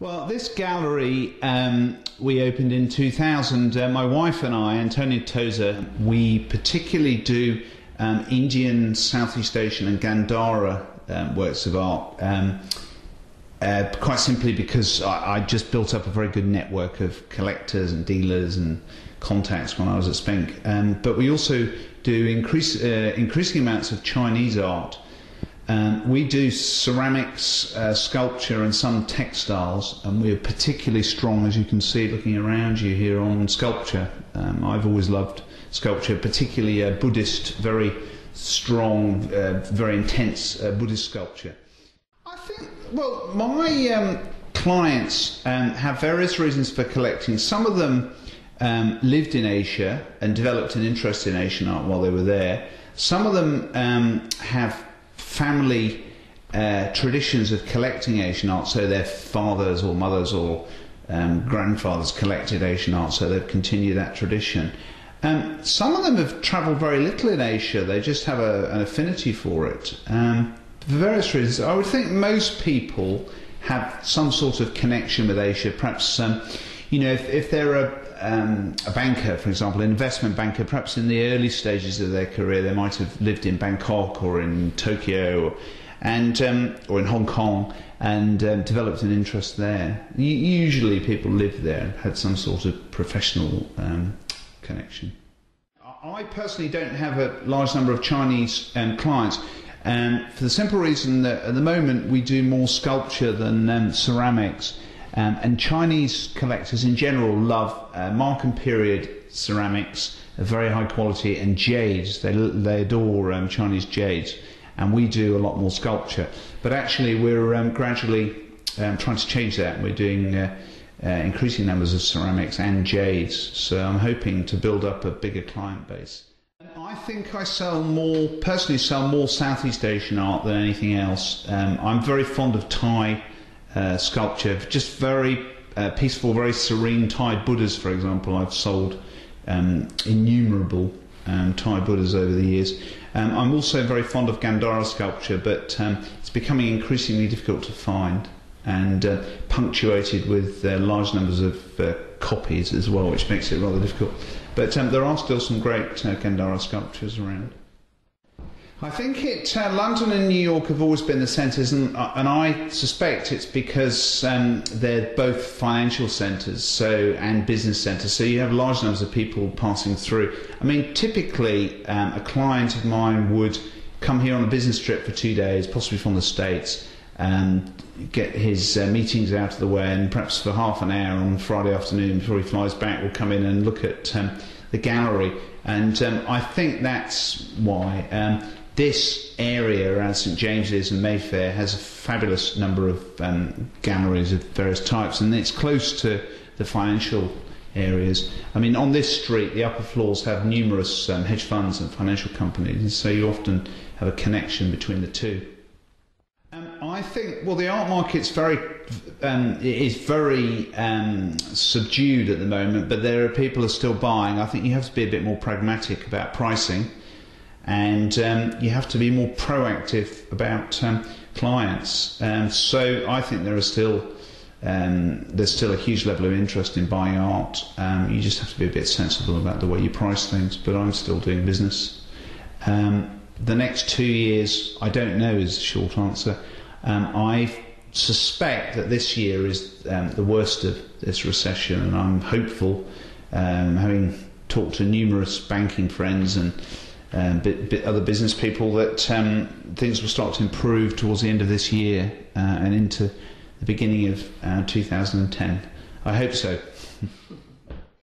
Well, this gallery we opened in 2000. My wife and I, Antonia Toza, we particularly do Indian, Southeast Asian and Gandhara works of art. Quite simply because I just built up a very good network of collectors and dealers and contacts when I was at Spink. But we also do increasing amounts of Chinese art. We do ceramics, sculpture and some textiles, and we're particularly strong, as you can see looking around you here, on sculpture. I've always loved sculpture, particularly Buddhist, very strong, very intense Buddhist sculpture. I think, well, my clients have various reasons for collecting. Some of them lived in Asia and developed an interest in Asian art while they were there. Some of them have family traditions of collecting Asian art, so their fathers or mothers or grandfathers collected Asian art, so they've continued that tradition. Some of them have travelled very little in Asia, they just have an affinity for it. For various reasons. I would think most people have some sort of connection with Asia. Perhaps, you know, if they're a banker, for example, an investment banker, perhaps in the early stages of their career they might have lived in Bangkok or in Tokyo or in Hong Kong and developed an interest there. Usually people live there and had some sort of professional connection. I personally don't have a large number of Chinese clients, for the simple reason that at the moment we do more sculpture than ceramics. And Chinese collectors in general love mark and period ceramics of very high quality and jades. They adore Chinese jades, and we do a lot more sculpture. But actually we're gradually trying to change that. We're doing increasing numbers of ceramics and jades, so I'm hoping to build up a bigger client base. I think I personally sell more Southeast Asian art than anything else. I'm very fond of Thai sculpture, just very peaceful, very serene Thai Buddhas, for example. I've sold innumerable Thai Buddhas over the years. I'm also very fond of Gandhara sculpture, but it's becoming increasingly difficult to find and punctuated with large numbers of copies as well, which makes it rather difficult. But there are still some great Gandhara sculptures around. I think London and New York have always been the centres, and I suspect it's because they're both financial centres and business centres, so you have large numbers of people passing through. I mean, typically a client of mine would come here on a business trip for 2 days, possibly from the States, and get his meetings out of the way, and perhaps for half an hour on Friday afternoon before he flies back will come in and look at the gallery. And I think that's why this area around St James's and Mayfair has a fabulous number of galleries of various types, and it's close to the financial areas. I mean, on this street the upper floors have numerous hedge funds and financial companies, and so you often have a connection between the two. I think, well, the art market's very subdued at the moment, but there are people who are still buying. I think you have to be a bit more pragmatic about pricing, and you have to be more proactive about clients. So I think there's still a huge level of interest in buying art. You just have to be a bit sensible about the way you price things, but I'm still doing business. The next 2 years, I don't know is the short answer. I suspect that this year is the worst of this recession, and I'm hopeful, having talked to numerous banking friends and other business people, that things will start to improve towards the end of this year and into the beginning of 2010. I hope so.